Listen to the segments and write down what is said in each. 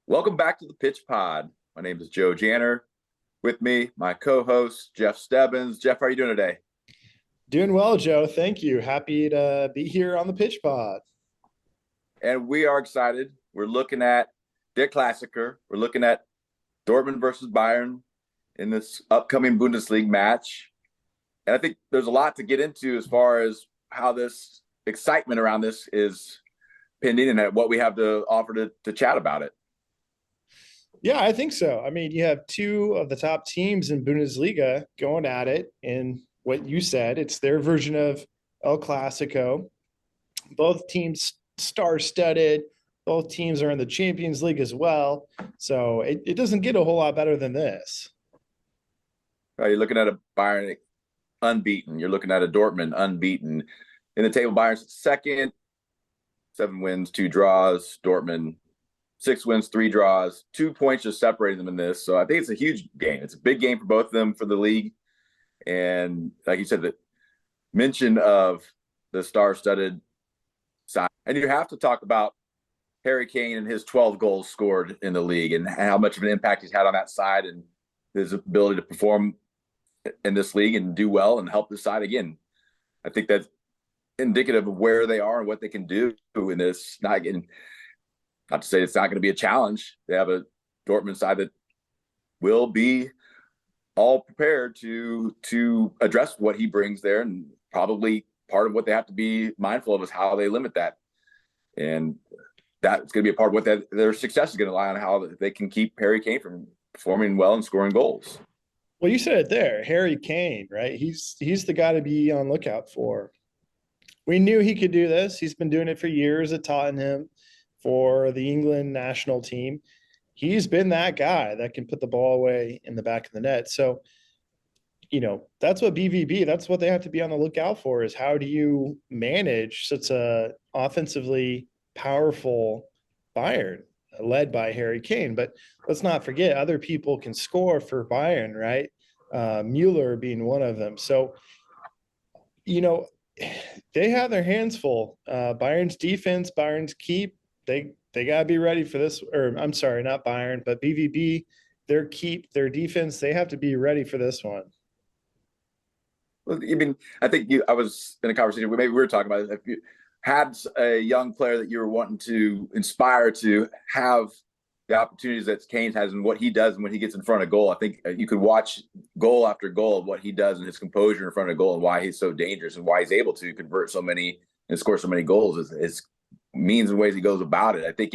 Welcome back to the Pitch Pod. My name is Joe Janner. With me, my co-host, Jeff Stebbins. Jeff, how are you doing today? Doing well, Joe. Thank you. Happy to be here on the Pitch Pod. And we are excited. We're looking at the Klassiker. We're looking at Dortmund versus Bayern in this upcoming Bundesliga match. And I think there's a lot to get into as far as how this excitement around this is pending and what we have to offer to chat about it. Yeah, I think so. I mean, you have two of the top teams in Bundesliga going at it. And what you said, it's their version of El Clasico. Both teams star-studded. Both teams are in the Champions League as well. So it doesn't get a whole lot better than this. Right, you're looking at a Bayern unbeaten. You're looking at a Dortmund unbeaten. In the table, Bayern's second, 7 wins, 2 draws. Dortmund, 6 wins, 3 draws. 2 points just separating them in this. So I think it's a huge game. It's a big game for both of them for the league. And like you said, the mention of the star-studded side. And you have to talk about Harry Kane and his 12 goals scored in the league and how much of an impact he's had on that side and his ability to perform in this league and do well and help the side again. I think that's indicative of where they are and what they can do in this. Not to say it's not going to be a challenge. They have a Dortmund side that will be all prepared to address what he brings there, and probably part of what they have to be mindful of is how they limit that. And that's going to be a part of what their success is going to lie on, how they can keep Harry Kane from performing well and scoring goals. Well, you said it there, Harry Kane, right? He's the guy to be on lookout for. We knew he could do this. He's been doing it for years at Tottenham for the England national team. He's been that guy that can put the ball away in the back of the net. So, that's what BVB, that's what they have to be on the lookout for, is how do you manage such a offensively powerful Bayern led by Harry Kane? But let's not forget, other people can score for Bayern, right? Mueller being one of them. So, they have their hands full. Bayern's defense, Bayern's keep, they got to be ready for this. Or I'm sorry, not Bayern, but BVB, their keep, their defense, they have to be ready for this one. Well, I think I was in a conversation, maybe we were talking about it. If you had a young player that you were wanting to inspire to have the opportunities that Kane has and what he does and when he gets in front of goal, I think you could watch goal after goal of what he does and his composure in front of goal and why he's so dangerous and why he's able to convert so many and score so many goals. His means and ways he goes about it. I think,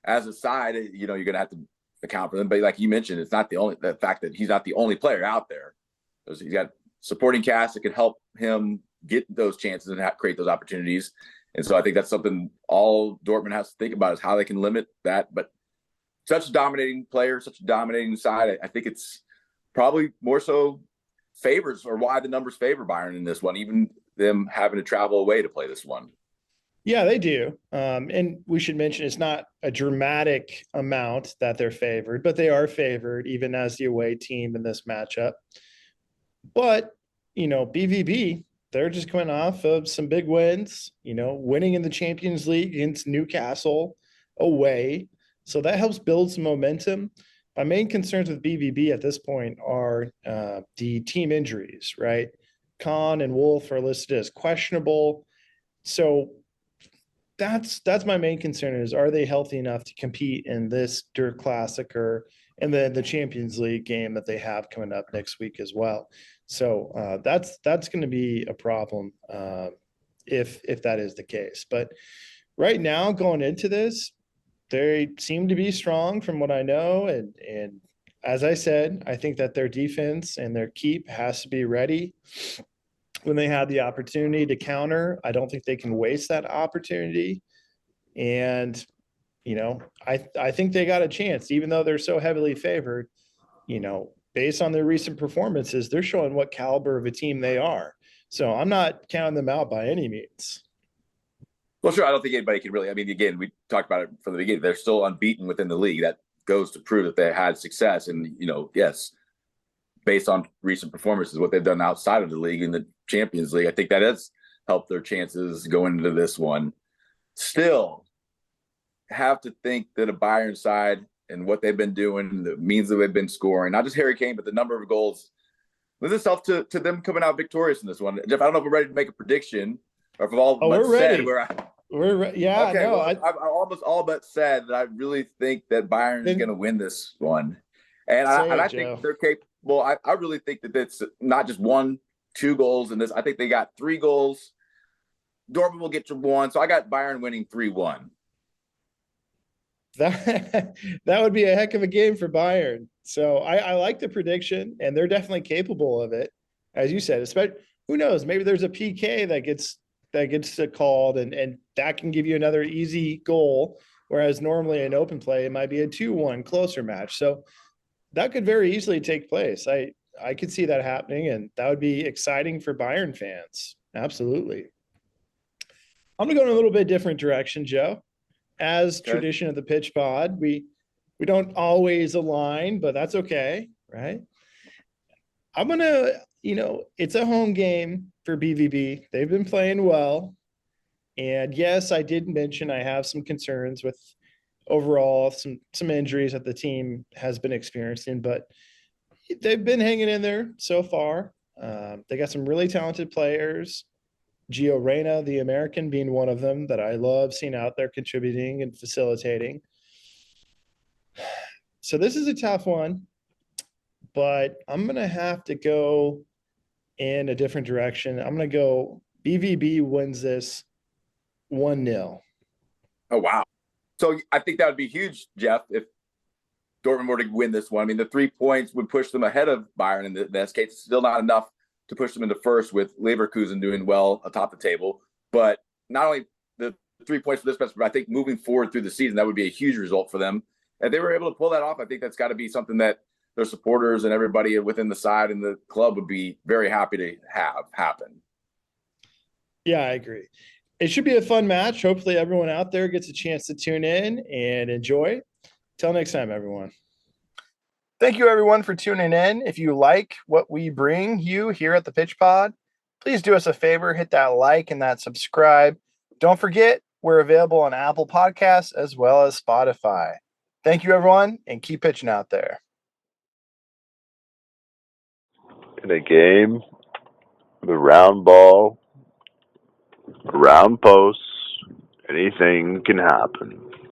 as a side, you're going to have to account for them. But like you mentioned, it's not the fact that he's not the only player out there. He's got supporting cast that can help him get those chances and create those opportunities. And so I think that's something all Dortmund has to think about, is how they can limit that. But such a dominating player, such a dominating side, I think it's probably more so favors, or why the numbers favor Bayern in this one, even them having to travel away to play this one. Yeah, they do. And we should mention it's not a dramatic amount that they're favored, but they are favored even as the away team in this matchup. But, BVB, they're just coming off of some big wins, winning in the Champions League against Newcastle away. So that helps build some momentum. My main concerns with BVB at this point are the team injuries, right? Kane and Wolf are listed as questionable. So that's my main concern, is, are they healthy enough to compete in this Der Klassiker and then the Champions League game that they have coming up next week as well? So that's going to be a problem if that is the case. But right now, going into this, they seem to be strong from what I know. And as I said, I think that their defense and their keep has to be ready when they have the opportunity to counter. I don't think they can waste that opportunity. And, I think they got a chance, even though they're so heavily favored, based on their recent performances, they're showing what caliber of a team they are. So I'm not counting them out by any means. Well, sure. I don't think anybody can really. I mean, again, we talked about it from the beginning. They're still unbeaten within the league. That goes to prove that they had success. And, yes, based on recent performances, what they've done outside of the league in the Champions League, I think that is help their chances going into this one. Still, have to think that a Bayern side and what they've been doing, the means that they've been scoring, not just Harry Kane, but the number of goals, lends itself to them coming out victorious in this one. Jeff, I don't know if we're ready to make a prediction or if I've all Oh, but we're said ready. where Yeah, okay, no, well, I've almost all but said that I really think that Bayern is going to then win this one. And say it, I think Joe. they're capable. I really think that it's not just 1-2 goals in this. I think they got 3 goals. Dortmund will get to 1. So I got Bayern winning 3-1. That would be a heck of a game for Bayern. So I like the prediction, and they're definitely capable of it, as you said. Especially, who knows? Maybe there's a PK that gets called, and that can give you another easy goal. Whereas normally in open play, it might be a 2-1 closer match. So that could very easily take place. I could see that happening, and that would be exciting for Bayern fans. Absolutely. I'm gonna go in a little bit different direction, Joe. As Okay. tradition of the pitch pod, we don't always align, but that's okay, right? I'm gonna, it's a home game for BVB. They've been playing well, and yes, I did mention I have some concerns with overall some injuries that the team has been experiencing, but they've been hanging in there so far. They got some really talented players. Gio Reyna, the American, being one of them that I love seeing out there contributing and facilitating. So this is a tough one, but I'm going to have to go in a different direction. I'm going to go BVB wins this 1-0. Oh, wow. So I think that would be huge, Jeff, if Dortmund were to win this one. I mean, the 3 points would push them ahead of Bayern in this case. It's still not enough to push them into first with Leverkusen doing well atop the table. But not only the 3 points for this match, but I think moving forward through the season, that would be a huge result for them. If they were able to pull that off, I think that's got to be something that their supporters and everybody within the side and the club would be very happy to have happen. Yeah, I agree. It should be a fun match. Hopefully, everyone out there gets a chance to tune in and enjoy. Till next time, everyone. Thank you, everyone, for tuning in. If you like what we bring you here at the Pitch Pod, please do us a favor, hit that like and that subscribe. Don't forget, we're available on Apple Podcasts as well as Spotify. Thank you, everyone, and keep pitching out there. In a game, the round ball, round posts, anything can happen.